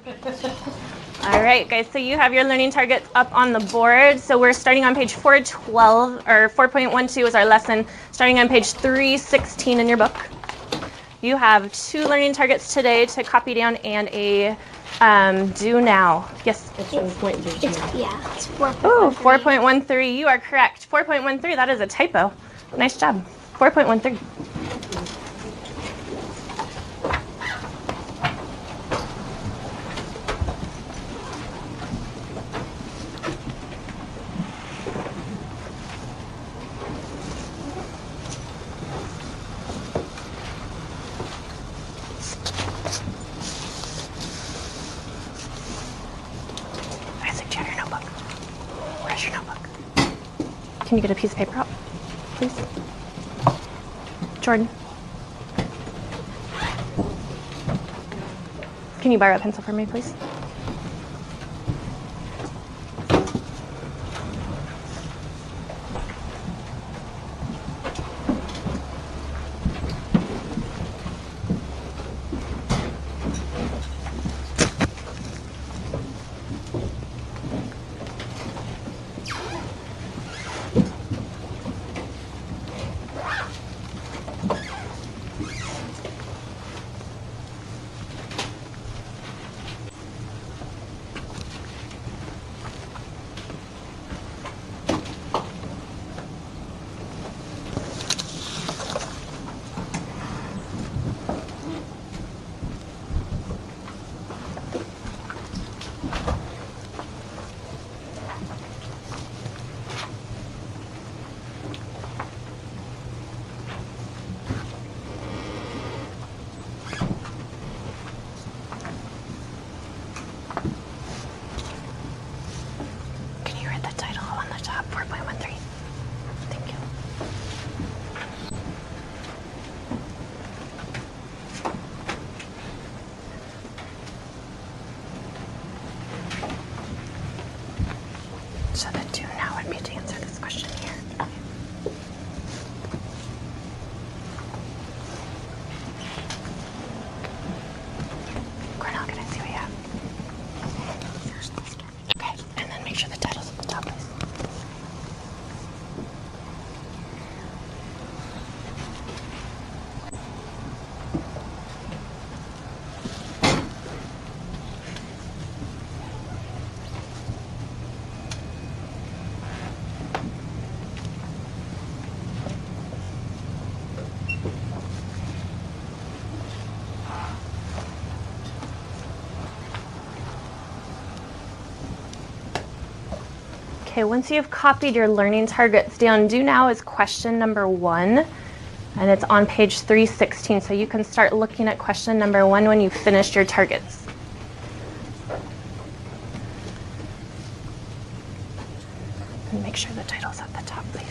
All right, guys, so you have your learning targets up on the board. So we're starting on page 412, or 4.12 is our lesson, starting on page 316 in your book. You have 2 learning targets today to copy down and a do now. Yes? It's 4.13. It's 4.13. Oh, 4.13. You are correct. 4.13, that is a typo. Nice job. 4.13. Can you get a piece of paper out, please? Jordan. Can you borrow a pencil for me, please? So the do now would be to answer this question here. Cornell, can I see what you have? Okay, and then make sure the title's at the top, please. Okay, once you've copied your learning targets down, do now is question number 1, and it's on page 316. So you can start looking at question number 1 when you've finished your targets. And make sure the title's at the top, please.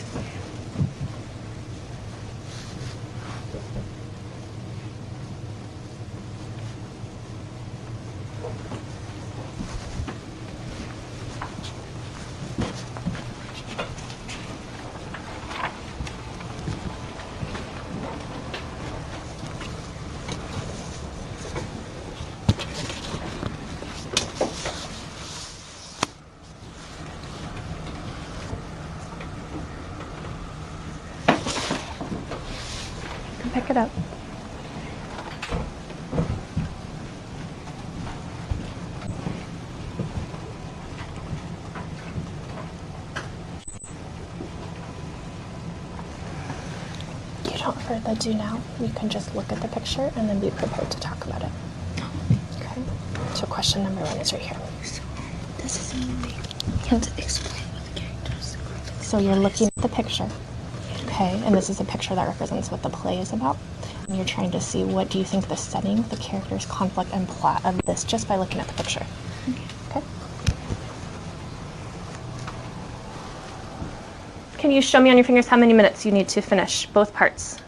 Pick it up. You don't for the do now. You can just look at the picture and then be prepared to talk about it. Okay? So question number 1 is right here. So this is a movie. You have to explain what the characters are. So you're looking at the picture. Okay, and this is a picture that represents what the play is about. And you're trying to see what do you think the setting, the characters, conflict, and plot of this just by looking at the picture. Okay? Can you show me on your fingers how many minutes you need to finish both parts?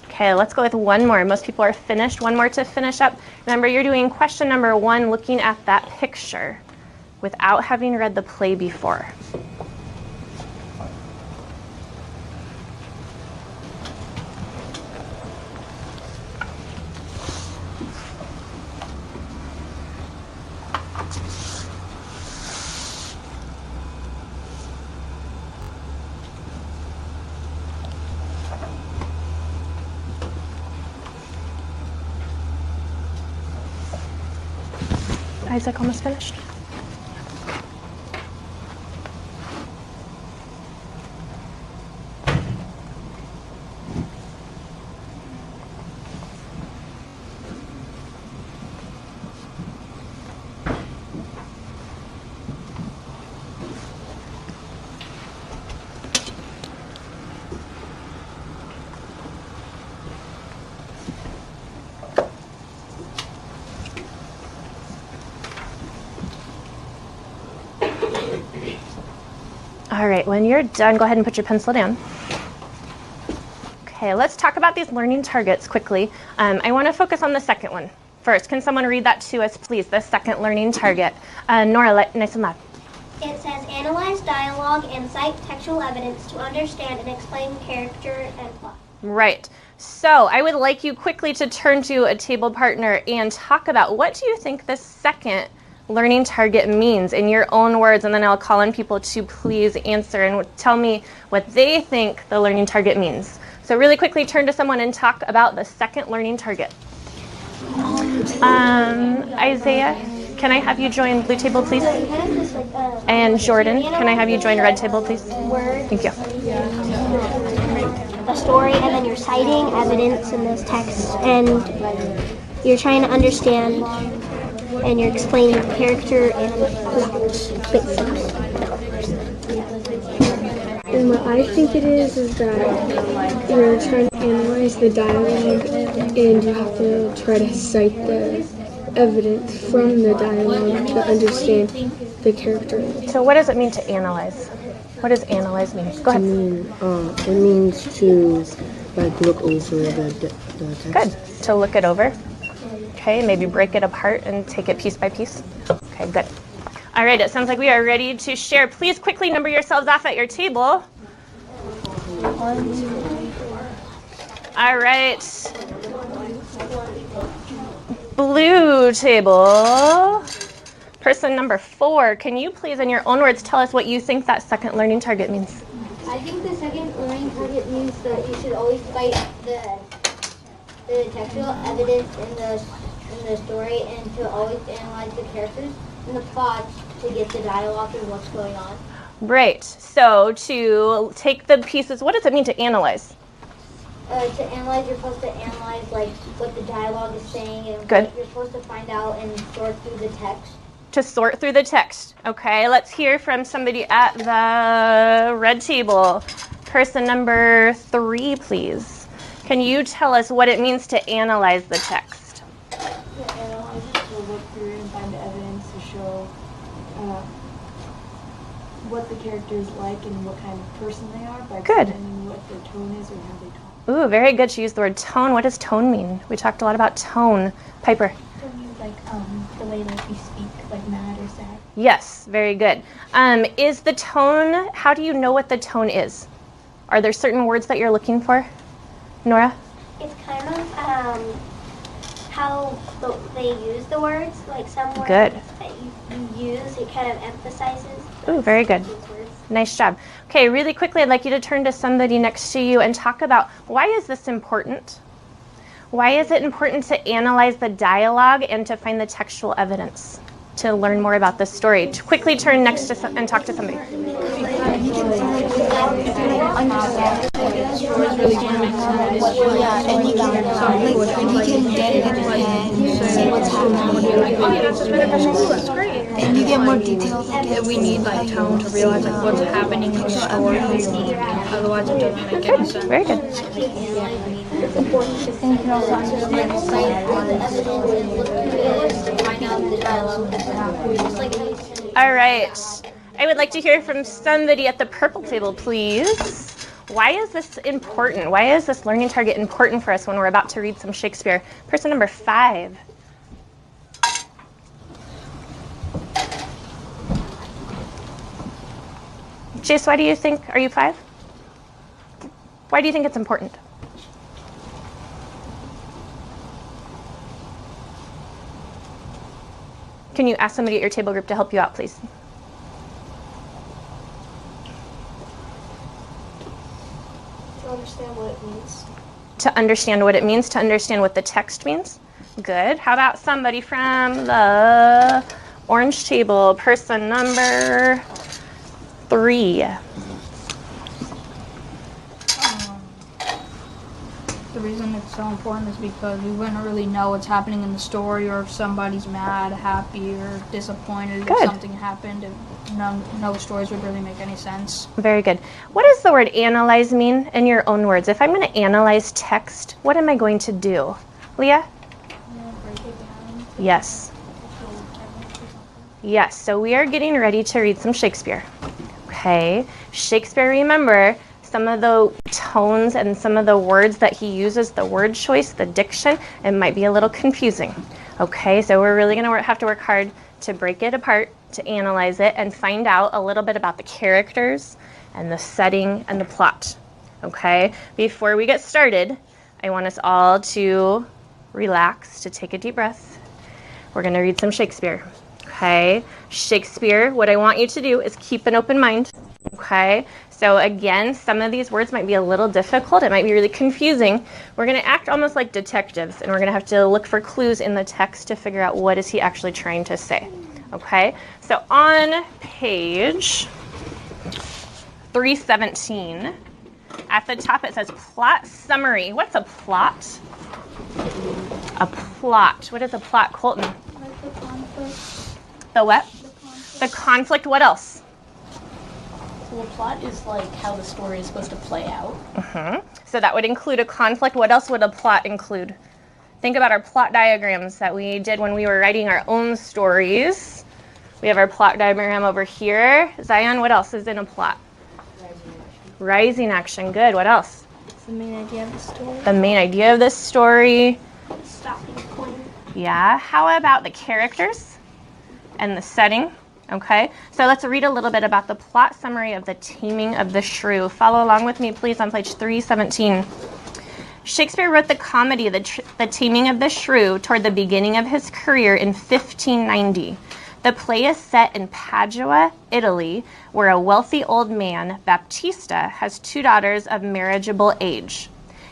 Okay, let's go with one more. Most people are finished. One more to finish up. Remember, you're doing question number 1, looking at that picture without having read the play before. Isaac almost finished? All right, when you're done, go ahead and put your pencil down. Okay, let's talk about these learning targets quickly. I want to focus on the second one first. Can someone read that to us, please? The second learning target. Nora, nice and loud. It says, analyze dialogue and cite textual evidence to understand and explain character and plot. Right. So I would like you quickly to turn to a table partner and talk about what do you think the second learning target means in your own words, and then I'll call on people to please answer and tell me what they think the learning target means. So really quickly turn to someone and talk about the second learning target. Isaiah, can I have you join blue table, please? And Jordan, can I have you join red table, please? Thank you. A story, and then you're citing evidence in this text, and you're trying to understand, and you're explaining the character and plot. And what I think it is that you're trying to analyze the dialogue, and you have to try to cite the evidence from the dialogue to understand the character. So what does it mean to analyze? What does analyze mean? Go ahead. It means to look over the text. Good. To look it over. Okay, maybe break it apart and take it piece by piece. Okay, good. All right, it sounds like we are ready to share. Please quickly number yourselves off at your table. 1, 2, 3, 4. All right. Blue table. Person number 4, can you please, in your own words, tell us what you think that second learning target means? I think the second learning target means that you should always cite the textual evidence in the story, and to always analyze the characters and the plot to get the dialogue and what's going on. Right. So to take the pieces, what does it mean to analyze? To analyze, you're supposed to analyze like what the dialogue is saying, and Good. what you're supposed to find out and sort through the text. To sort through the text. Okay, let's hear from somebody at the red table. Person number 3, please. Can you tell us what it means to analyze the text? To analyze it, to look through and find the evidence to show what the character is like and what kind of person they are by explaining what their tone is or how they talk. Ooh, very good. She used the word tone. What does tone mean? We talked a lot about tone. Piper. Tone means like the way that we speak, like mad or sad. Yes, very good. Is the tone, how do you know what the tone is? Are there certain words that you're looking for? Nora? It's kind of how they use the words, like some words Good. that you use, it kind of emphasizes. Ooh, very good. those words. Nice job. Okay, really quickly, I'd like you to turn to somebody next to you and talk about why is this important? Why is it important to analyze the dialogue and to find the textual evidence to learn more about the story? To quickly turn next to and talk to somebody. And you get more details. We need like tone to realize like what's happening in the story. Otherwise it doesn't make any sense. Very good. All right. I would like to hear from somebody at the purple table, please. Why is this important? Why is this learning target important for us when we're about to read some Shakespeare? Person number 5. Jace, why do you think, are you 5? Why do you think it's important? Can you ask somebody at your table group to help you out, please? To understand what it means. To understand what it means, to understand what the text means? Good. How about somebody from the Orange table, person number 3. The reason it's so important is because we wouldn't really know what's happening in the story, or if somebody's mad, happy, or disappointed if something happened. If no stories would really make any sense. Very good. What does the word analyze mean in your own words? If I'm going to analyze text, what am I going to do? Leah? Break it down. Yes. Yes, so we are getting ready to read some Shakespeare. Okay, Shakespeare, remember, some of the tones and some of the words that he uses, the word choice, the diction, it might be a little confusing. Okay, so we're really going to have to work hard to break it apart, to analyze it, and find out a little bit about the characters and the setting and the plot. Okay, before we get started, I want us all to relax, to take a deep breath. We're going to read some Shakespeare. Okay, Shakespeare, what I want you to do is keep an open mind. Okay, so again, some of these words might be a little difficult. It might be really confusing. We're going to act almost like detectives, and we're going to have to look for clues in the text to figure out what is he actually trying to say. Okay, so on page 317, at the top it says plot summary. What's a plot? A plot. What is a plot, Colton? Like the conflict. The what? The conflict. What else? So the plot is like how the story is supposed to play out. So that would include a conflict. What else would a plot include? Think about our plot diagrams that we did when we were writing our own stories. We have our plot diagram over here. Zion, what else is in a plot? Rising action. Good. What else? It's the main idea of the story. The main idea of this story. Stopping point. Yeah. How about the characters and the setting? Okay, so let's read a little bit about the plot summary of The Taming of the Shrew. Follow along with me, please, on page 317. Shakespeare wrote the comedy The Taming of the Shrew toward the beginning of his career in 1590. The play is set in Padua, Italy, where a wealthy old man, Baptista, has 2 daughters of marriageable age.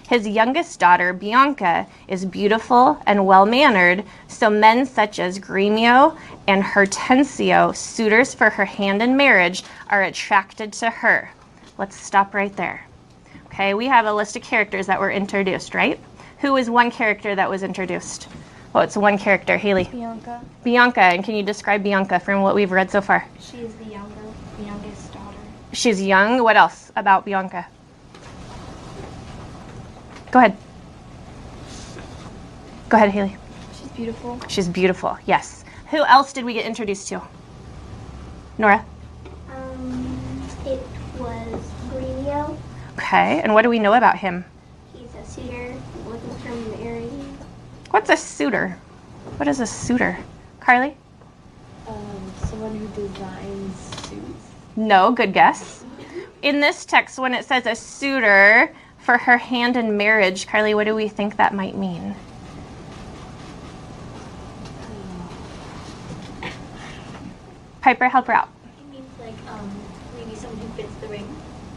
His youngest daughter, Bianca, is beautiful and well-mannered, so men such as Gremio and Hortensio, suitors for her hand in marriage, are attracted to her. Let's stop right there. Okay, we have a list of characters that were introduced, right? Who is one character that was introduced? Well, it's one character. Haley. Bianca. Bianca, and can you describe Bianca from what we've read so far? She is the youngest daughter. She's young. What else about Bianca? Go ahead. Go ahead, Haley. She's beautiful. She's beautiful, yes. Who else did we get introduced to? Nora? It was Gremio. Okay, and what do we know about him? He's a suitor looking for Mary. What's a suitor? What is a suitor? Carly? Someone who designs suits. No, good guess. In this text, when it says a suitor for her hand in marriage, Carly, what do we think that might mean? Piper, help her out. It means like maybe someone who fits the ring.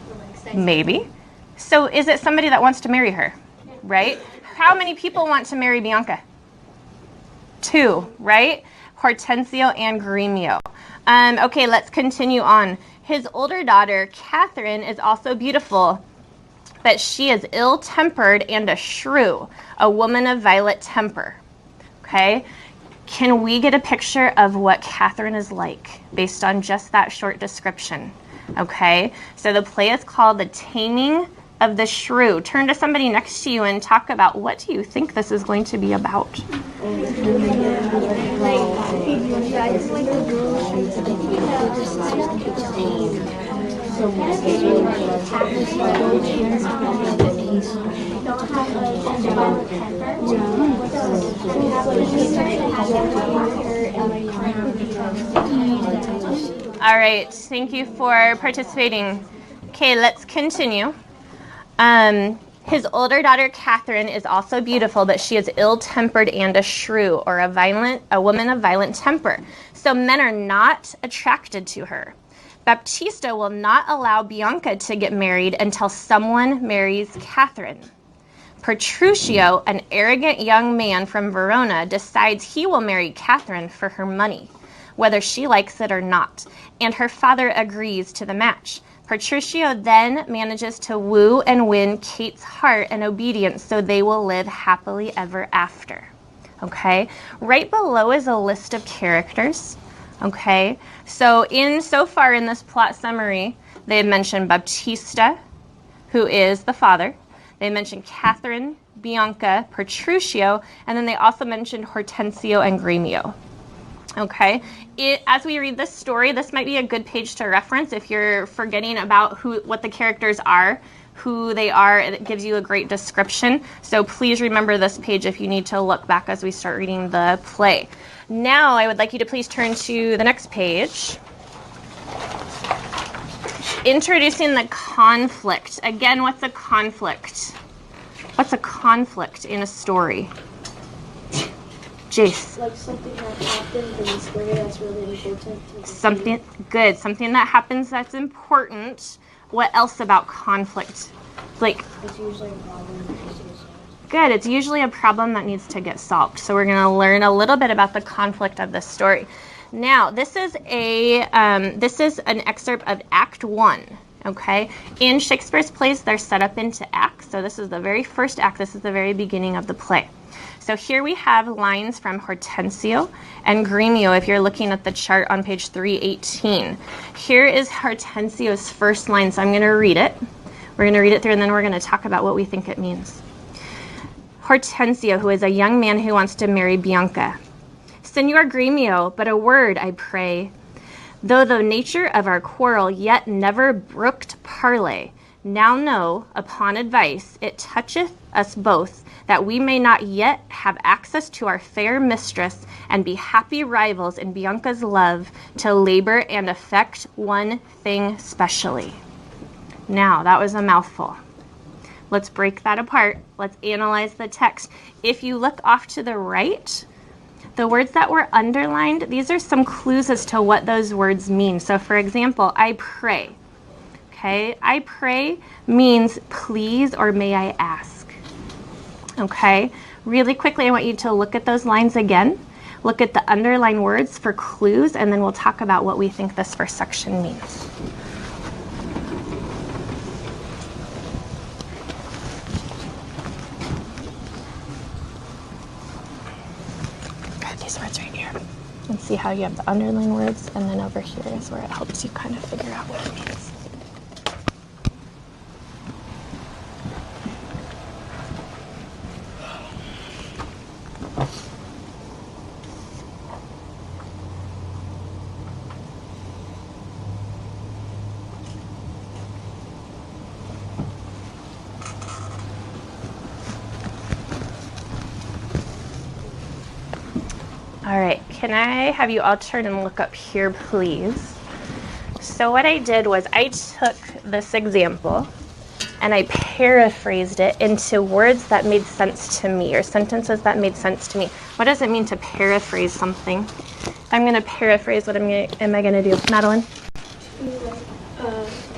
Or like sex. Maybe. So is it somebody that wants to marry her? Right? How many people want to marry Bianca? 2, right? Hortensio and Gremio. Okay, let's continue on. His older daughter, Catherine, is also beautiful, but she is ill-tempered and a shrew, a woman of violent temper. Okay? Can we get a picture of what Catherine is like based on just that short description? Okay? So the play is called The Taming of the Shrew. Turn to somebody next to you and talk about what do you think this is going to be about? All right, thank you for participating. Okay, let's continue. His older daughter, Catherine, is also beautiful, but she is ill-tempered and a shrew, or a woman of violent temper. So men are not attracted to her. Baptista will not allow Bianca to get married until someone marries Catherine. Petruchio, an arrogant young man from Verona, decides he will marry Catherine for her money. whether she likes it or not, and her father agrees to the match. Petruchio then manages to woo and win Kate's heart and obedience so they will live happily ever after. Okay, right below is a list of characters. Okay, so far in this plot summary, they have mentioned Baptista, who is the father. They mentioned Catherine, Bianca, Petruchio, and then they also mentioned Hortensio and Gremio. Okay, as we read this story, this might be a good page to reference if you're forgetting about what the characters are, who they are. It gives you a great description. So please remember this page if you need to look back as we start reading the play. Now I would like you to please turn to the next page. Introducing the conflict. Again, what's a conflict? What's a conflict in a story? Jace. Like something that happens in the story that's really important. Something good. Something that happens that's important. What else about conflict? Like, It's usually a problem. good. It's usually a problem that needs to get solved. So we're going to learn a little bit about the conflict of this story. Now, this is an excerpt of Act 1. Okay, in Shakespeare's plays, they're set up into acts. So this is the very first act. This is the very beginning of the play. So here we have lines from Hortensio and Gremio, if you're looking at the chart on page 318. Here is Hortensio's first line, so I'm going to read it. We're going to read it through, and then we're going to talk about what we think it means. Hortensio, who is a young man who wants to marry Bianca. Senor Gremio, but a word, I pray. Though the nature of our quarrel yet never brooked parley, now know, upon advice, it toucheth us both, that we may not yet have access to our fair mistress, and be happy rivals in Bianca's love, to labor and effect one thing specially. Now, that was a mouthful. Let's break that apart. Let's analyze the text. If you look off to the right, the words that were underlined, these are some clues as to what those words mean. So for example, I pray. Okay, I pray means please or may I ask. Okay, really quickly I want you to look at those lines again. Look at the underlined words for clues, and then we'll talk about what we think this first section means. These words right here, and see how you have the underlined words, and then over here is where it helps you kind of figure out what it means. All right, can I have you all turn and look up here, please? So what I did was I took this example and I paraphrased it into words that made sense to me, or sentences that made sense to me. What does it mean to paraphrase something? If I'm going to paraphrase, what am I going to do? Madeline?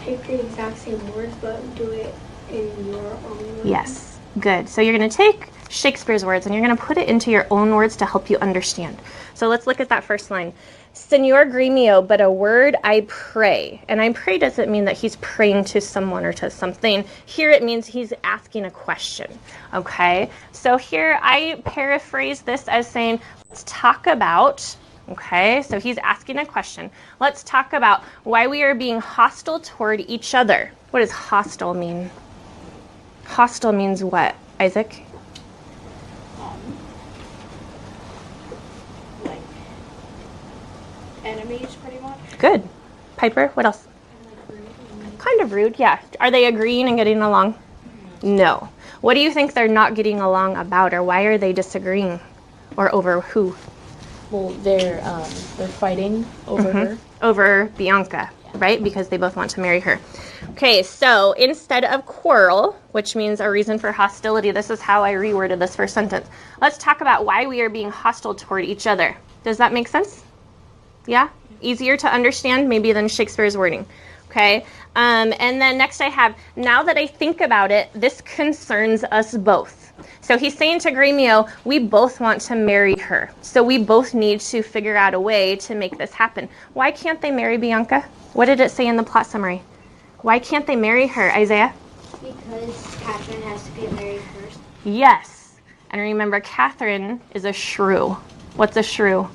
Take the exact same words, but do it in your own words. Yes, good. So you're going to take Shakespeare's words and you're going to put it into your own words to help you understand. So let's look at that first line. Senor Gremio, but a word, I pray. And I pray doesn't mean that he's praying to someone or to something. Here it means he's asking a question. Okay, so here I paraphrase this as saying, let's talk about, okay, so he's asking a question. Let's talk about why we are being hostile toward each other. What does hostile mean? Hostile means what, Isaac? Like enemies, pretty much. Good. Piper, what else? Kind of rude, yeah. Are they agreeing and getting along? No. What do you think they're not getting along about, or why are they disagreeing? Or over who? Well, they're fighting over her. Over Bianca, right? Because they both want to marry her. Okay, so instead of quarrel, which means a reason for hostility, this is how I reworded this first sentence. Let's talk about why we are being hostile toward each other. Does that make sense? Yeah? Easier to understand maybe than Shakespeare's wording. Okay, and then next I have, now that I think about it, this concerns us both. So he's saying to Gremio, we both want to marry her. So we both need to figure out a way to make this happen. Why can't they marry Bianca? What did it say in the plot summary? Why can't they marry her, Isaiah? Because Catherine has to get married first. Yes. And remember, Catherine is a shrew. What's a shrew?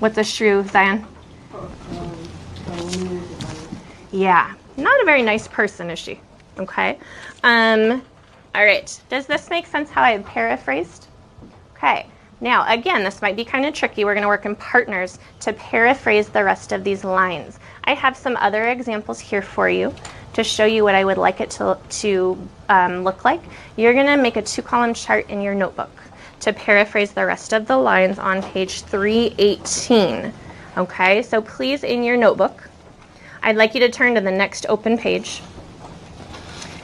What's a shrew, Zion? Yeah. Not a very nice person, is she? Okay. All right. Does this make sense how I paraphrased? Okay. Now, again, this might be kind of tricky. We're going to work in partners to paraphrase the rest of these lines. I have some other examples here for you to show you what I would like it to look like. You're going to make a 2-column chart in your notebook to paraphrase the rest of the lines on page 318. Okay, so please, in your notebook, I'd like you to turn to the next open page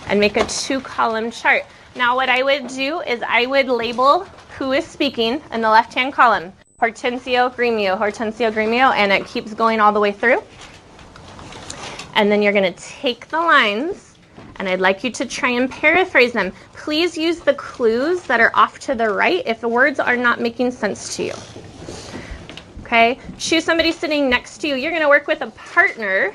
and make a 2-column chart. Now what I would do is I would label who is speaking in the left-hand column. Hortensio, Gremio, and it keeps going all the way through. And then you're going to take the lines, and I'd like you to try and paraphrase them. Please use the clues that are off to the right if the words are not making sense to you. Okay? Choose somebody sitting next to you. You're going to work with a partner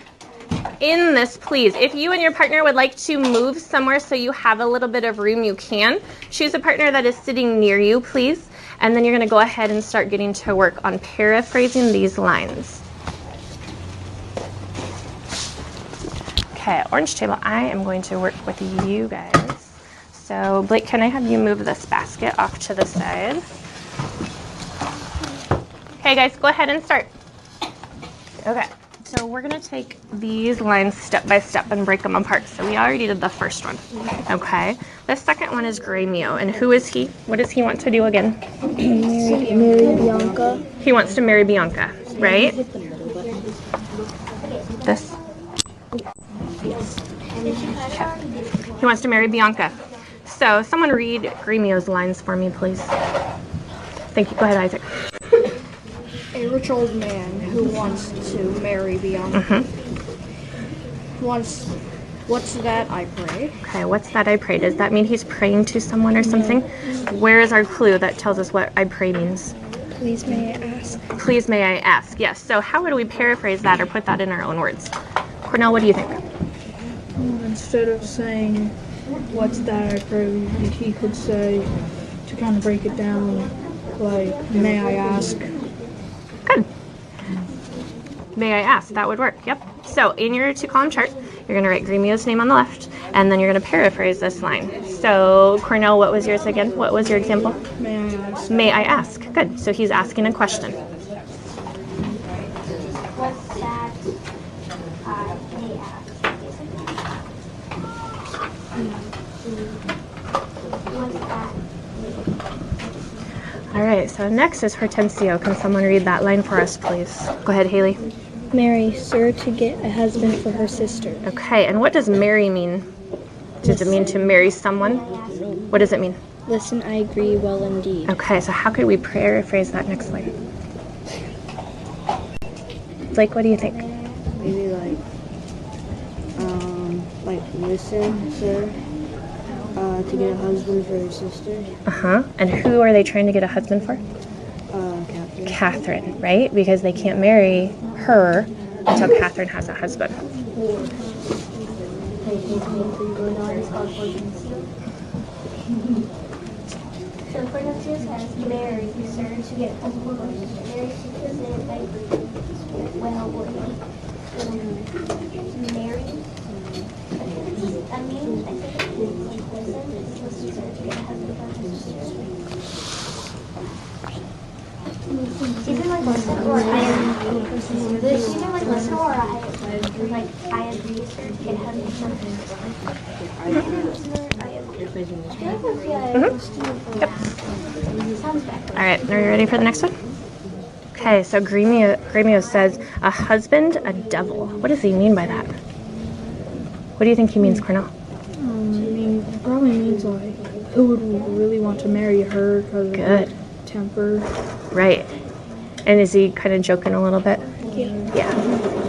in this, please. If you and your partner would like to move somewhere so you have a little bit of room, you can. Choose a partner that is sitting near you, please. And then you're going to go ahead and start getting to work on paraphrasing these lines. Okay, orange table, I am going to work with you guys. So, Blake, can I have you move this basket off to the side? Okay, guys, go ahead and start. Okay, so we're going to take these lines step by step and break them apart. So we already did the first one. Okay, the second one is Gremio. And who is he? What does he want to do again? Marry Bianca. He wants to marry Bianca, right? This. He wants to marry Bianca. So someone read Gremio's lines for me, please. Thank you. Go ahead, Isaac. A rich old man who wants to marry Bianca. What's that I pray? Okay, what's that I pray? Does that mean he's praying to someone or something? Where is our clue that tells us what I pray means? Please may I ask? Please may I ask. Yes. So how would we paraphrase that or put that in our own words? Cornell, what do you think? Instead of saying, what's that I pray, he could say, to kind of break it down, like, may I ask? Good. May I ask? That would work. Yep. So in your 2-column chart, you're going to write Gremio's name on the left, and then you're going to paraphrase this line. So Cornell, what was yours again? What was your example? May I ask? May I ask? Good. So he's asking a question. What's that I may ask? What's that? All right. So next is Hortensio. Can someone read that line for us, please? Go ahead, Haley. Marry, sir, to get a husband for her sister. Okay. And what does marry mean? Does it mean to marry someone? What does it mean? Listen, I agree well indeed. Okay. So how could we paraphrase that next line? Blake, what do you think? Maybe like listen, sir, to get a husband for her sister. And who are they trying to get a husband for? Catherine. Catherine, right? Because they can't marry her until Catherine has a husband. So Hortensio says, marry, sir, to get a husband for her sister. Mary says, I agree. Well, Mary. I mean, I think it means like listen, sir, to get a husband for her sister. Either like listen or I agree. There's either like listen or I agree, sir, to get a husband for her sister. Either listen or I agree. I feel like let's see, I Yep. sounds better. All right, are you ready for the next one? Okay, so Gremio says, a husband, a devil. What does he mean by that? What do you think he means, Cornell? I mean, it probably means like, who would really want to marry her because of her temper? Right. And is he kind of joking a little bit? Yeah.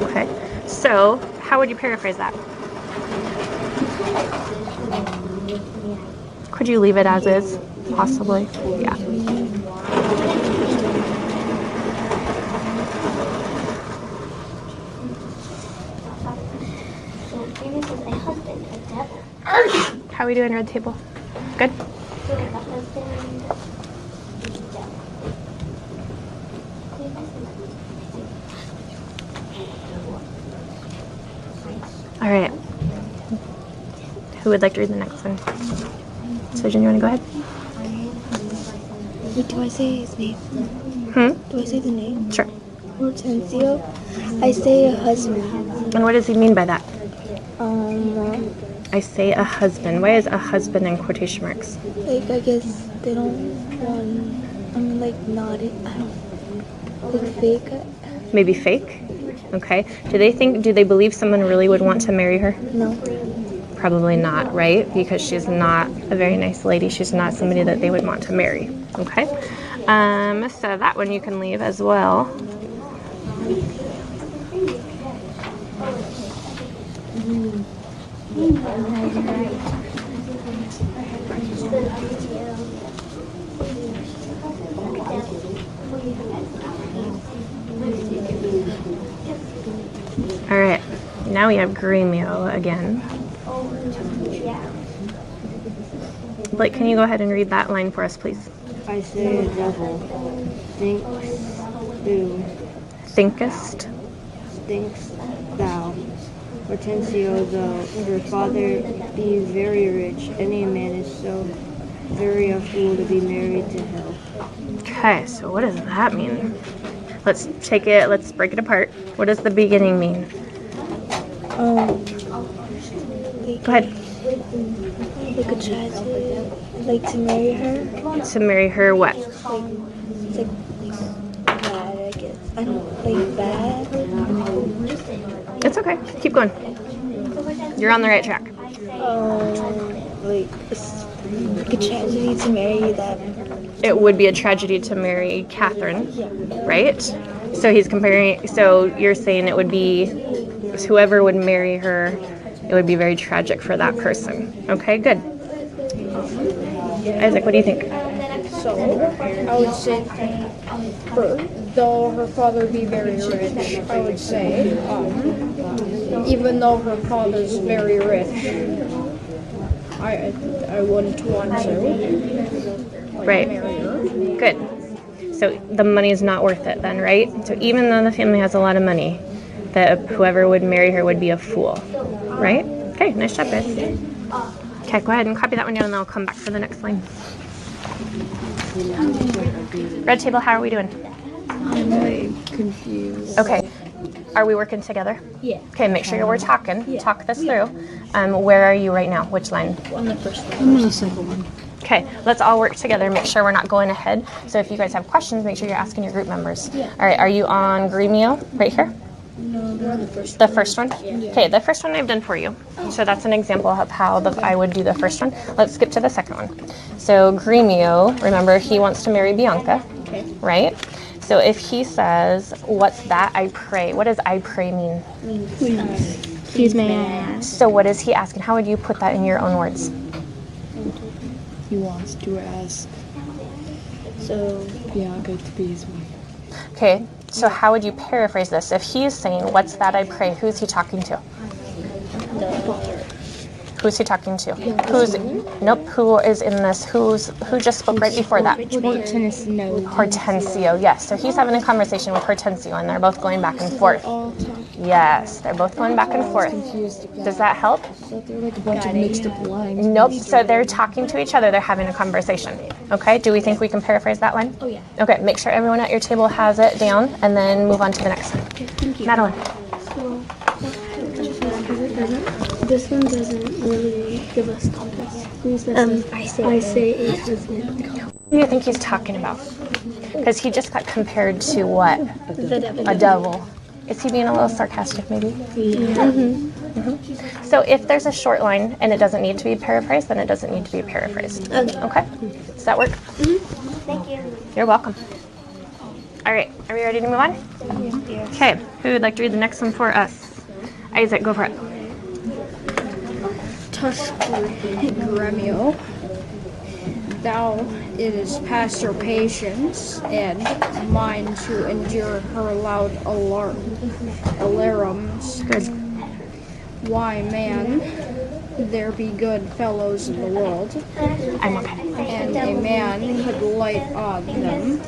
Okay. So, how would you paraphrase that? Could you leave it as is? Possibly. Yeah. So Venus is a husband, a devil. How are we doing, Red Table? Good? So the husband, devil. All right. Who would like to read the next one? Sojourn, you want to go ahead? Wait, do I say his name? Do I say the name? Sure. Hortensio. I say a husband. And what does he mean by that? Um, I say a husband. Why is a husband in quotation marks? like I guess they don't want. I'm like not. I don't like fake. Maybe fake? Okay. Do they believe someone really would want to marry her? No. Probably not, right? Because she's not a very nice lady. She's not somebody that they would want to marry. Okay. So that one you can leave as well. All right. Now we have Gremio again. Blake, can you go ahead and read that line for us, please? I say a devil thinks thou. Thinkest thou. Hortensio, though her father be very rich, any man is so very a fool to be married to hell. Okay, so what does that mean? Let's break it apart. What does the beginning mean? Go ahead. Like a tragedy. Like to marry her. To marry her what? It's like bad, I guess. I don't like bad. It's okay. Keep going. You're on the right track. Like a tragedy to marry that. It would be a tragedy to marry Catherine, right? So you're saying it would be whoever would marry her, it would be very tragic for that person. Okay, good. Isaac, what do you think? So, I would say, though her father be very rich, I would say, even though her father's very rich, I wouldn't want to Right. marry her. Good. So the money is not worth it then, right? So even though the family has a lot of money, that whoever would marry her would be a fool, right? Okay, nice job, guys. Okay, go ahead and copy that one down and then I'll come back for the next line. Red Table, how are we doing? I'm like confused. Okay. Are we working together? Yeah. Okay, make sure we're talking. Talk this through. Where are you right now? Which line? On the first one. I'm on the second one. Okay, let's all work together. Make sure we're not going ahead. So if you guys have questions, make sure you're asking your group members. Yeah. All right, are you on Gremio right here? No, we're on the first The first one? Okay, the first one I've done for you. So that's an example of how I would do the first one. Let's skip to the second one. So Gremio, remember, he wants to marry Bianca, right? So if he says, what's that, I pray, what does I pray mean? Please may I ask? So what is he asking? How would you put that in your own words? He wants to ask So Bianca to be his wife. Okay, so how would you paraphrase this? If he's saying, what's that I pray, who's he talking to? Who's he talking to? Who is in this? Who just spoke right before that? Hortensio, yes. So he's having a conversation with Hortensio and they're both going back and forth. Yes, they're both going back and forth. Does that help? They're like a bunch of mixed up lines. Nope, so they're talking to each other, they're having a conversation. Okay, do we think we can paraphrase that line? Oh, yeah. Okay, make sure everyone at your table has it down and then move on to the next one. Madeline. This one doesn't really give us context. I say a husband. Who do you think he's talking about? Because he just got compared to what? A devil. Is he being a little sarcastic maybe? Yeah. So if there's a short line and it doesn't need to be paraphrased, then it doesn't need to be paraphrased. Okay? Does that work? thank you. You're welcome. All right, are we ready to move on? Okay, who would like to read the next one for us? Isaac, go for it. Gremio. thou it is past her patience, and mine to endure her loud alarums. Good. Why, man, there be good fellows in the world, I'm okay. and a man could light on them,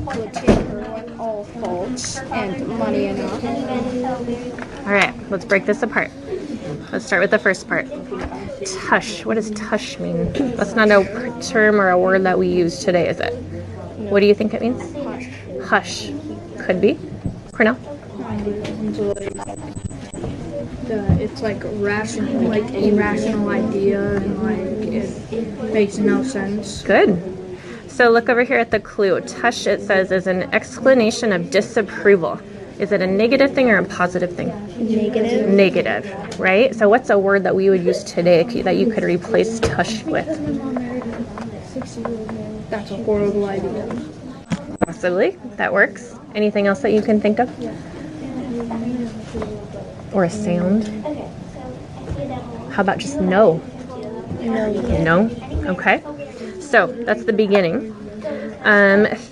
would take her with all faults, and money enough. All right, let's break this apart. Let's start with the first part. Tush. What does tush mean? That's not a term or a word that we use today, is it? What do you think it means? Hush. Hush. Could be. Cornell? It's like rational, like irrational idea, and like it makes no sense. Good. So look over here at the clue. Tush, it says, is an exclamation of disapproval. Is it a negative thing or a positive thing? Negative. Negative, right? So what's a word that we would use today that you could replace tush with? That's a horrible idea. Possibly. That works. Anything else that you can think of? Or a sound? How about just no? No? Okay. So that's the beginning.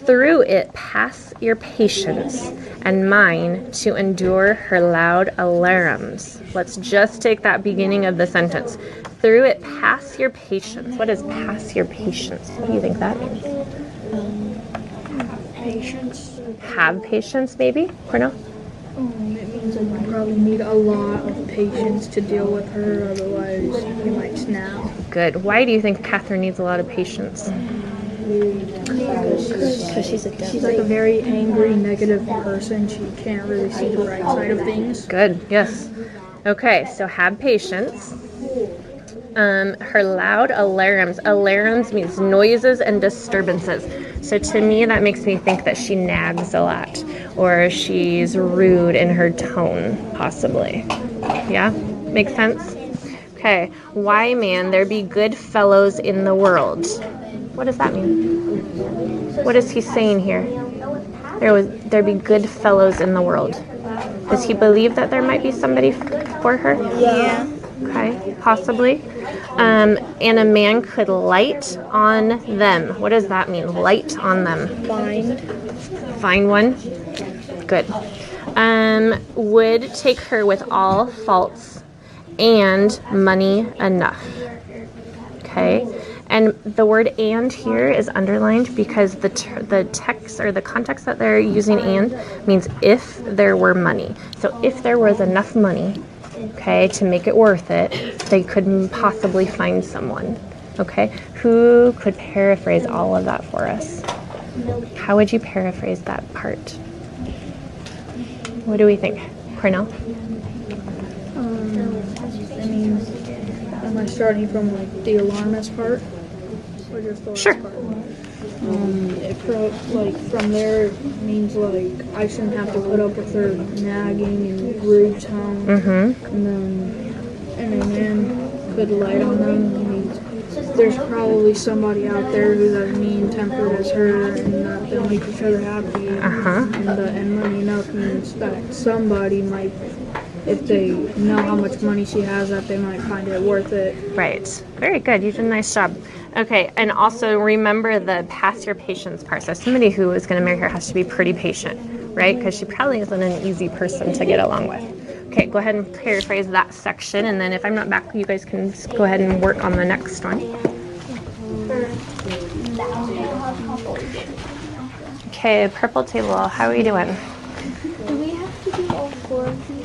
Through it pass your patience and mine to endure her loud alarums. Let's just take that beginning of the sentence. Through it pass your patience. What is pass your patience? What do you think that means? Patience. Have patience, maybe? Cornell? It means that you probably need a lot of patience to deal with her, otherwise you might snap. Good. Why do you think Catherine needs a lot of patience? Because she's She's like a very angry, negative person. She can't really see the right side of things. Good, yes. Okay, so have patience. Her loud alarums. Alarums means noises and disturbances. So to me, that makes me think that she nags a lot, or she's rude in her tone, possibly. Yeah? Makes sense? Okay. Why, man, there be good fellows in the world? What does that mean? What is he saying here? There be good fellows in the world. Does he believe that there might be somebody for her? Yeah. Okay, possibly. And a man could light on them. What does that mean? Light on them. Find one. Good. Would take her with all faults and money enough. Okay. And the word "and" here is underlined because the text or the context that they're using "and" means if there were money. So if there was enough money, okay, to make it worth it, they could possibly find someone. Okay, who could paraphrase all of that for us? How would you paraphrase that part? What do we think, Cornell? I mean, am I starting from like the alarmist part? Or just the last Sure. part? From there it means like I shouldn't have to put up with her nagging and rude tone. Mm-hmm. And a man could light on them. It means there's probably somebody out there who's as mean-tempered as her, and that they'll make each other happy. Uh-huh. And money enough means that somebody might, if they know how much money she has, that they might find it worth it. Right. Very good. You did a nice job. Okay, and also remember the pass your patience part. So somebody who is going to marry her has to be pretty patient, right? Because she probably isn't an easy person to get along with. Okay, go ahead and paraphrase that section, and then if I'm not back, you guys can just go ahead and work on the next one. Okay, purple table, how are you doing? Do we have to do all four of these?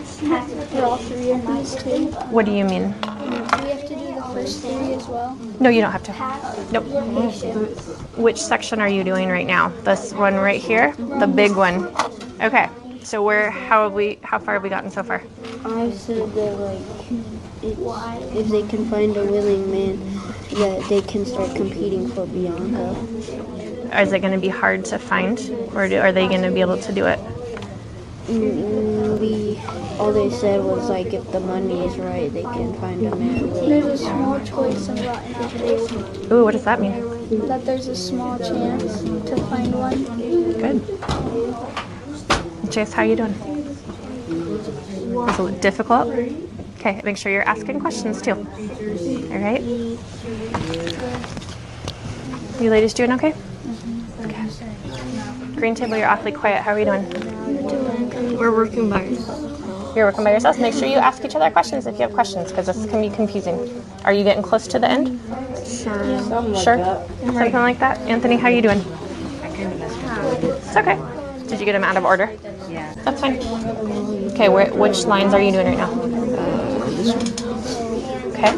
Or all three of these too? What do you mean? Do we have to do the first three as well? No, you don't have to. Nope. Which section are you doing right now? This one right here? The big one. Okay. So how far have we gotten so far? I said that if they can find a willing man, that they can start competing for Bianca. Is it going to be hard to find, or are they going to be able to do it? All they said was like if the money is right, they can find a man. There's a small choice in Rotten Apples. Ooh, what does that mean? That there's a small chance to find one. Good. Chase, how are you doing? Is it difficult? Okay, make sure you're asking questions too. All right? You ladies doing okay? Okay. Green table, you're awfully quiet. How are we doing? We're working by ourselves. You're working by yourselves. Make sure you ask each other questions if you have questions, because this can be confusing. Are you getting close to the end? Sure. Sure? Something like that? Anthony, how are you doing? It's okay. Did you get them out of order? Yeah. That's fine. Okay, which lines are you doing right now? Okay.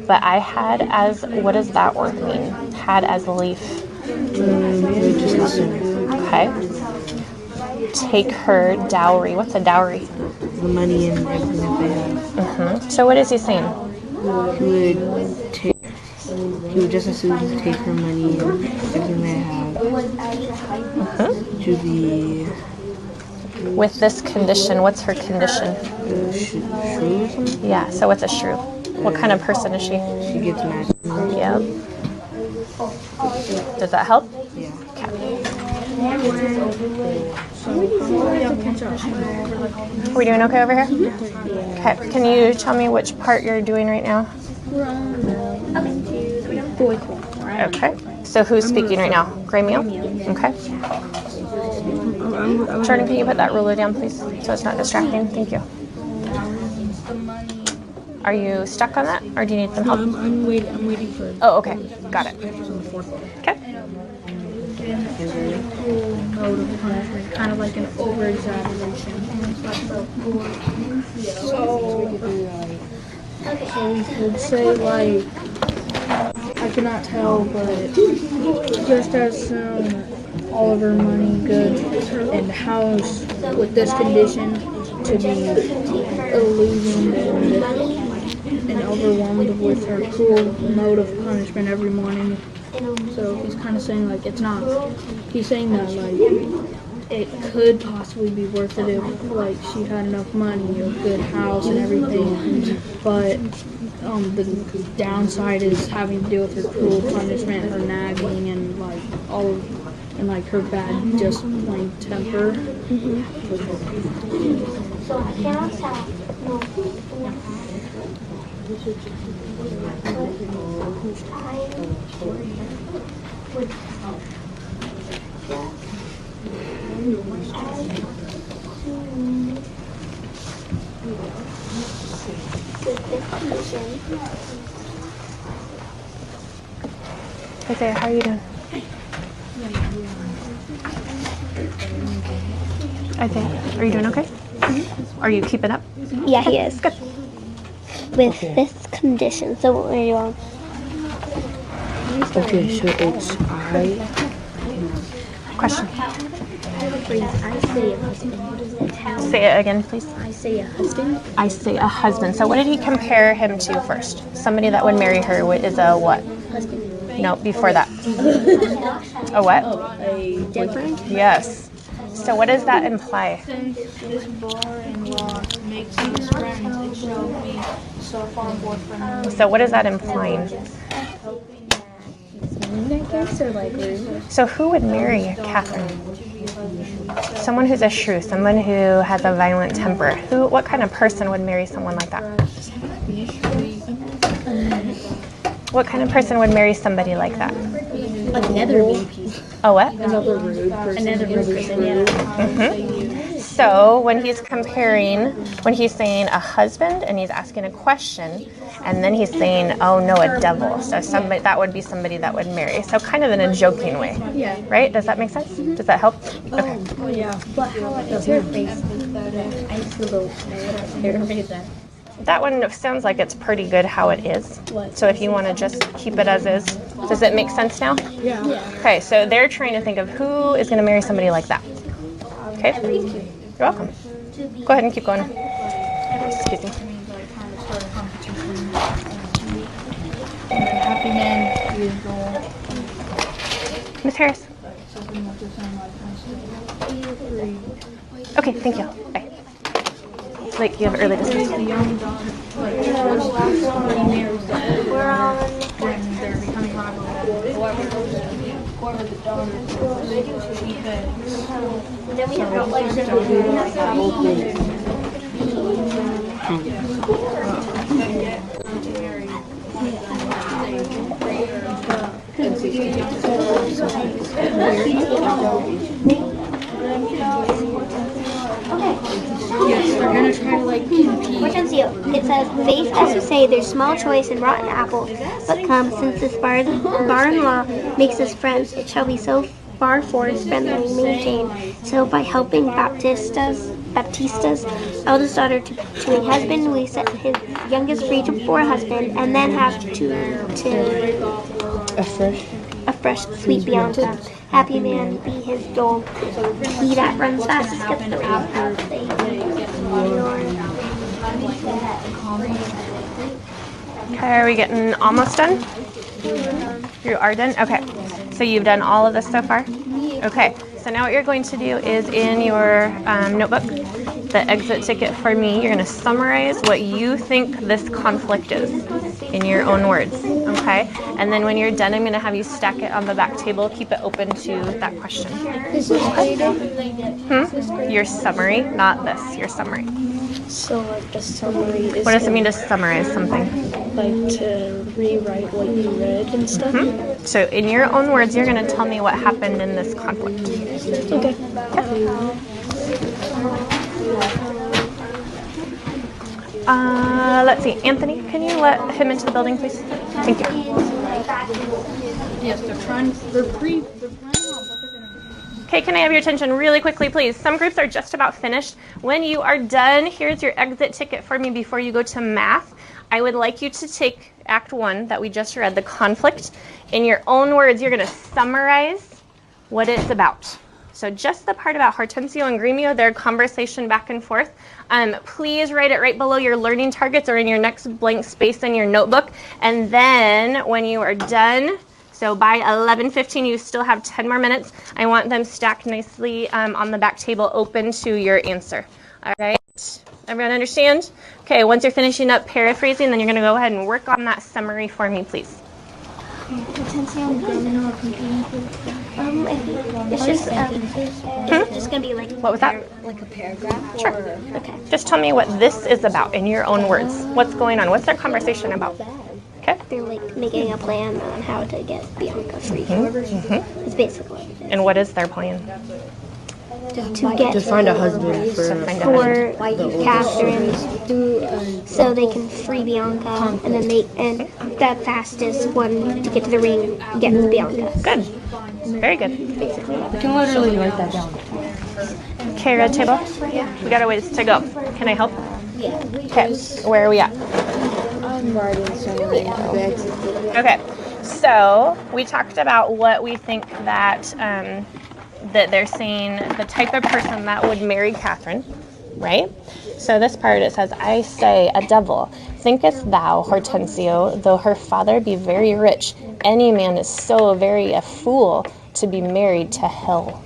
But I had as, what does that word mean? Had as leaf. Okay. Take her dowry. What's a dowry? The money and everything that they have. So what is he saying? He would just as soon take her money and everything they have to be with this condition. What's her condition? shrew or something. Yeah, so what's a shrew? What kind of person is she? She gets mad. Yep. Does that help? Yeah. Are we doing okay over here? Okay. Can you tell me which part you're doing right now? Okay. So who's speaking right now? Gray meal? Okay. Jordan, can you put that ruler down, please, so it's not distracting? Thank you. Are you stuck on that, or do you need some help? I'm waiting for it. Oh, okay. Got it. Okay. Mode of punishment, kind of like an over-exaggeration. So we could say, like, I cannot tell, but just as soon all of her money, goods, and house with this condition to be illusioned and overwhelmed with her cruel mode of punishment every morning. So he's kind of saying, like, it's not. He's saying that, like, it could possibly be worth it if, like, she had enough money, a good house and everything, but the downside is having to deal with her cruel punishment, her nagging, and, like, all of, and, like, her bad, just plain temper. So I cannot tell. Isaiah, how are you doing? Isaiah, are you doing okay? Are you keeping up? Yeah, he is. Good. With this condition. So what are you on? Okay, so it's Question. I say a husband. What does that tell? Say it again, please. I say a husband. I say a husband. So what did he compare him to first? Somebody that would marry her is a what? Husband. No, before that. A what? A boyfriend. Yes. So what does that imply? Since this bar-in-law makes his friends, it shall be so far boyfriend. So what is that implying? I guess, or like rude. So who would marry Catherine? Someone who's a shrew, someone who has a violent temper. What kind of person would marry someone like that? What kind of person would marry somebody like that? Another mean piece. Oh, what? Another rude person. Another rude person, yeah. So when he's saying a husband and he's asking a question, and then he's saying, oh no, a devil. So somebody that would be somebody that would marry. So kind of in a joking way. Yeah. Right? Does that make sense? Does that help? Okay. Oh yeah. But how is her face? I still don't know that. That one sounds like it's pretty good how it is. So if you want to just keep it as is, does it make sense now? Yeah. Okay, so they're trying to think of who is going to marry somebody like that. Okay? You're welcome. Go ahead and keep going. Excuse me. Happy man, usual. Miss Harris. Okay, thank you. Bye. Like you have early dismissal. The young daughter, like, once somebody marries them, when they're becoming honorable, whoever the daughter is, she begs. Then we have like Hortensio. It says, faith as to say there's small choice in rotten apples, but come, since this barn law makes us friends, it shall be so far forth friendly maintained. So by helping Baptista's eldest daughter to a husband, we set his youngest free for a husband, and then have to a fresh sweet Bianca. Happy man be his dole. He that runs fastest gets the Okay, are we getting almost done? You are done? Okay. So you've done all of this so far? Okay. So now what you're going to do is in your notebook, the exit ticket for me, you're going to summarize what you think this conflict is in your own words, okay? And then when you're done, I'm going to have you stack it on the back table, keep it open to that question. Is this graded? Your summary, not this, your summary. So like the summary is What does it mean to summarize something? like to rewrite what you read and stuff? So in your own words, you're going to tell me what happened in this conflict. Okay. Let's see. Anthony, can you let him into the building, please? Thank you. Yes, they're planning on what they're going to do. Okay, can I have your attention really quickly, please? Some groups are just about finished. When you are done, here's your exit ticket for me before you go to math. I would like you to take Act 1 that we just read, the conflict. In your own words, you're going to summarize what it's about. So just the part about Hortensio and Gremio, their conversation back and forth. Please write it right below your learning targets or in your next blank space in your notebook. And then when you are done, so by 11:15, you still have 10 more minutes. I want them stacked nicely on the back table open to your answer. All right? Everyone understand? Okay, once you're finishing up paraphrasing, then you're going to go ahead and work on that summary for me, please. Hortensio and Gremio are competing for it's just going to be like... What was that? Like a paragraph? Sure. Okay. Just tell me what this is about in your own words. What's going on? What's their conversation about? Okay. They're like making a plan on how to get Bianca free. It's basically what it is. And what is their plan? To find a husband for Catherine, so they can free Bianca, and then the fastest one to get to the ring gets Bianca. Good. Very good. Basically. I can literally write that down. Okay, red table. We got a ways to go. Can I help? Yeah. Okay. Where are we at? I'm writing summary of the exit ticket. Okay. So we talked about what we think that that they're saying the type of person that would marry Catherine, right? So this part it says, I say, a devil, thinkest thou, Hortensio, though her father be very rich, any man is so very a fool to be married to hell.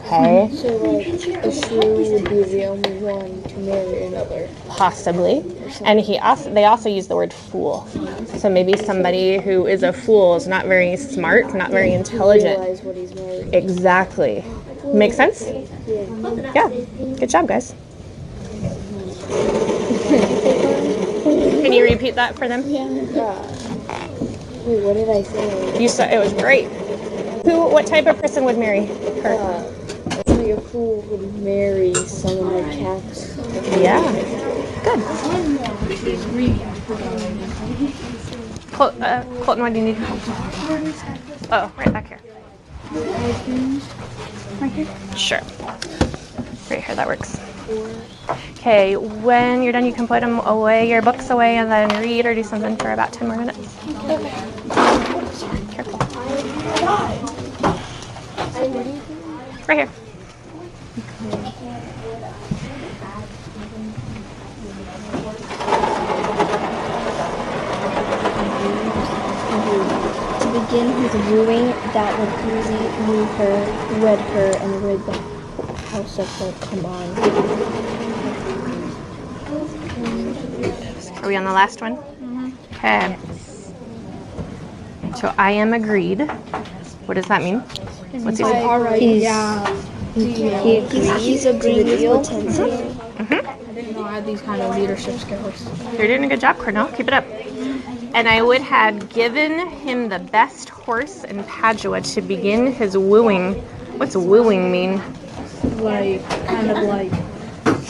Okay? So like a shrew would be the only one to marry another. Possibly. And they also use the word fool. So maybe somebody who is a fool is not very smart, not very intelligent. Realize what he's married. Exactly. Make sense? Yeah. Good job, guys. Can you repeat that for them? Wait, what did I say? You said it was great. What type of person would marry her? Like a fool would marry someone like Catherine. Yeah. Good. Colton, what do you need? Oh, right back here. Right here? Sure. Right here, that works. Okay, when you're done, you can put them away, your books away, and then read or do something for about 10 more minutes. Careful. Right here. To begin his wooing, that would easily woo her, wed her, and rid the house of her command. Are we on the last one? Okay. So I am agreed. What does that mean? What's he saying? Alright, yeah. He's agreed with Hortensio. I didn't know I had these kind of leadership skills. You're doing a good job, Cornell. Keep it up. And I would have given him the best horse in Padua to begin his wooing. What's wooing mean? Like, kind of like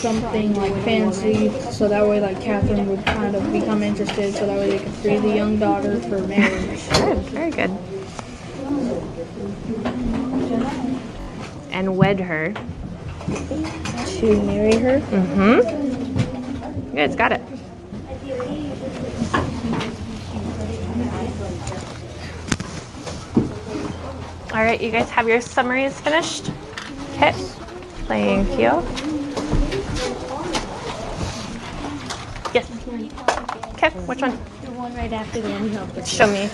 something like fancy, so that way like Catherine would kind of become interested, so that way they could free the young daughter for marriage. Good, very good. And wed her. To marry her? Mm-hmm. Good, got it. All right, you guys have your summaries finished? Okay, thank you. Yes. Okay, which one? The one right after the one you helped us. Show me.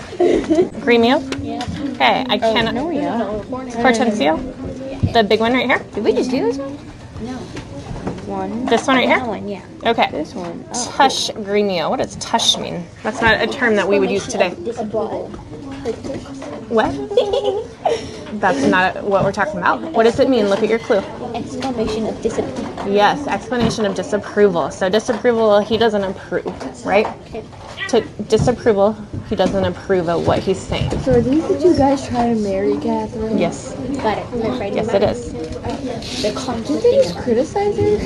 Gremio? Yeah. Okay, I cannot. Hortensio? The big one right here? Did we just do this one? No. One. This one right here? That one, yeah. Okay. This one. Oh, Tush gremio. What does tush mean? That's not a term that we would use today. What? That's not what we're talking about. What does it mean? Look at your clue. Exclamation of disapproval. Yes, explanation of disapproval. So disapproval, he doesn't approve, right? To disapproval, he doesn't approve of what he's saying. So are these the two guys trying to marry Catherine? Yes. Got it. That's right. Yes, it is. They're Did they just criticize her?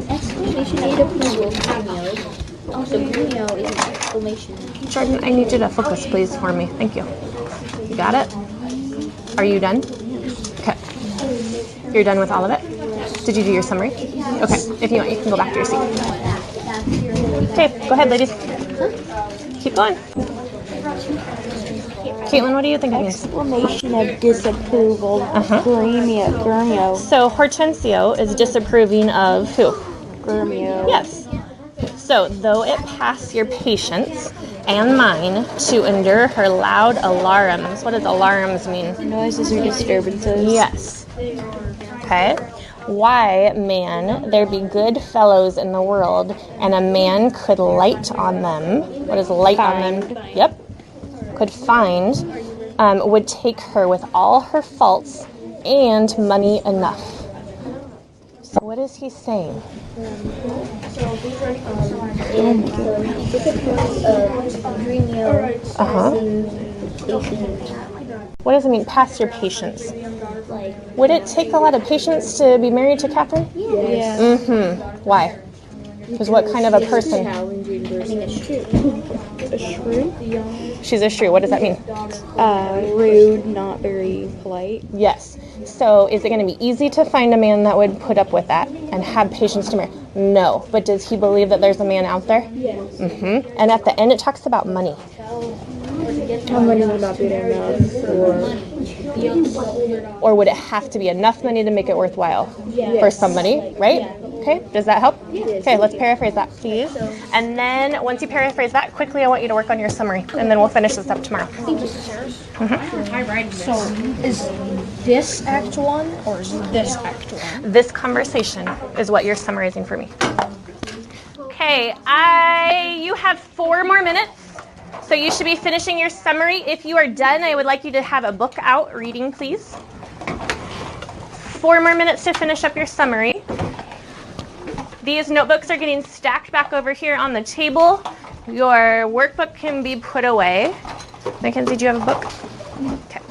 exclamation of approval. Gremio. Also, gremio is an exclamation. Jordan, I need you to focus, please, for me. Thank you. You got it? Are you done? Okay. You're done with all of it? Did you do your summary? Okay. If you want, you can go back to your seat. Okay, go ahead, ladies. Keep going. Caitlin, what do you think it means? Exclamation of disapproval. Gremio. So Hortensio is disapproving of who? Gremio. Yes. So, though it pass your patience and mine to endure her loud alarums. What does alarums mean? Noises or disturbances. Yes. Okay. Why, man, there be good fellows in the world, and a man could light on them. What is light on them? Yep. Could find, would take her with all her faults and money enough. So what is he saying? What does it mean, pass your patience? Would it take a lot of patience to be married to Catherine? Yes. Mm-hmm. Why? Because what kind of a person? A shrew? She's a shrew. What does that mean? Rude, not very polite. Yes. So is it going to be easy to find a man that would put up with that and have patience to marry? No. But does he believe that there's a man out there? Yes. Mm-hmm. And at the end, it talks about money. How money would not be enough Or would it have to be enough money to make it worthwhile for somebody, right? Okay, does that help? Okay, let's paraphrase that, please. And then once you paraphrase that, quickly I want you to work on your summary, and then we'll finish this up tomorrow. So, is this Act 1 or is this Act 1? This conversation is what you're summarizing for me. Okay, you have 4 more minutes. So you should be finishing your summary. If you are done, I would like you to have a book out reading, please. 4 more minutes to finish up your summary. These notebooks are getting stacked back over here on the table. Your workbook can be put away. Mackenzie, do you have a book? Okay.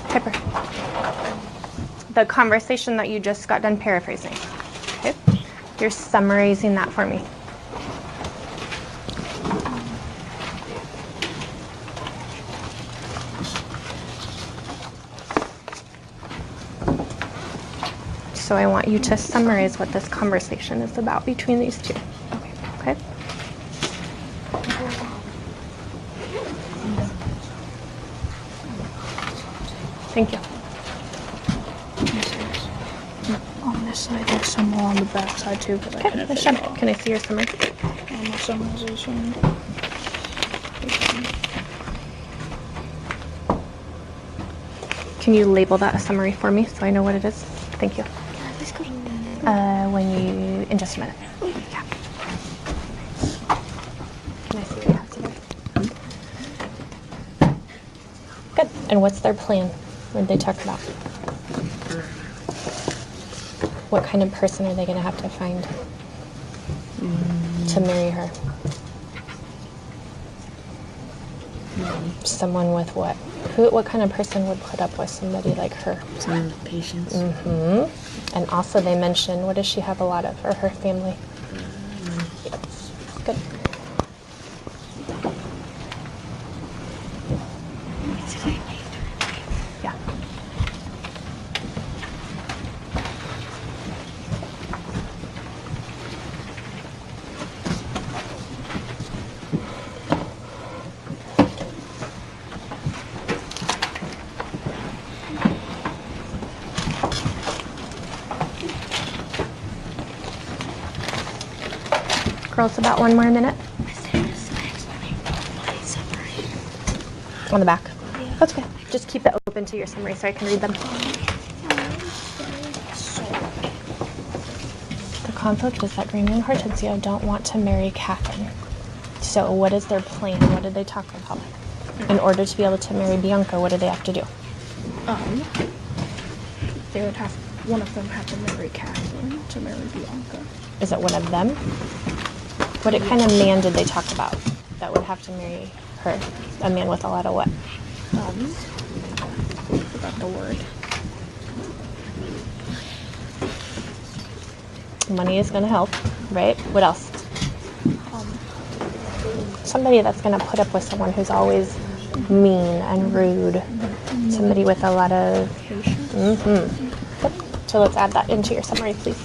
Pepper. The conversation that you just got done paraphrasing. Okay? You're summarizing that for me. So I want you to summarize what this conversation is about between these two. Okay? Thank you. On this side, there's some more on the back side too. But Okay, nice job. Can I see your summary? On my summarization. Can you label that a summary for me so I know what it is? Thank you. In just a minute. Yeah. Can I see what you have today? And what's their plan? What did they talk about? What kind of person are they going to have to find to marry her? Someone with what? What kind of person would put up with somebody like her? Someone with patience. And also they mentioned, what does she have a lot of, or her family? Good. Yeah. Girls, about 1 more minute. On the back. Yeah. That's okay. Just keep it open to your summary so I can read them. The conflict was that Green and Hortensio don't want to marry Catherine. So what is their plan? What did they talk about? In order to be able to marry Bianca, what do they have to do? They would have, one of them had to marry Catherine to marry Bianca. Is it one of them? What kind of man did they talk about that would have to marry her? A man with a lot of what? Forgot the word. Money is going to help, right? What else? Somebody that's going to put up with someone who's always mean and rude. Somebody with a lot of... Good. So let's add that into your summary, please.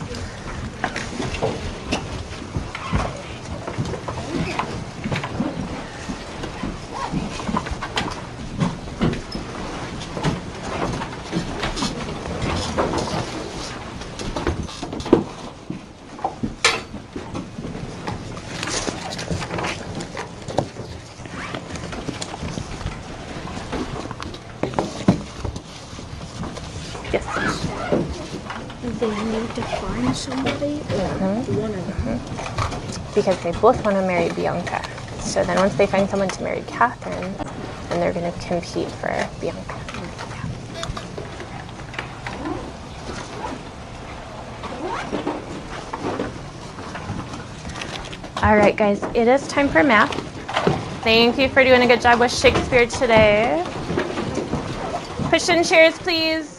They need to find somebody, one of them. Because they both want to marry Bianca. So then once they find someone to marry Catherine, then they're going to compete for Bianca. All right, guys, it is time for math. Thank you for doing a good job with Shakespeare today. Push in chairs, please.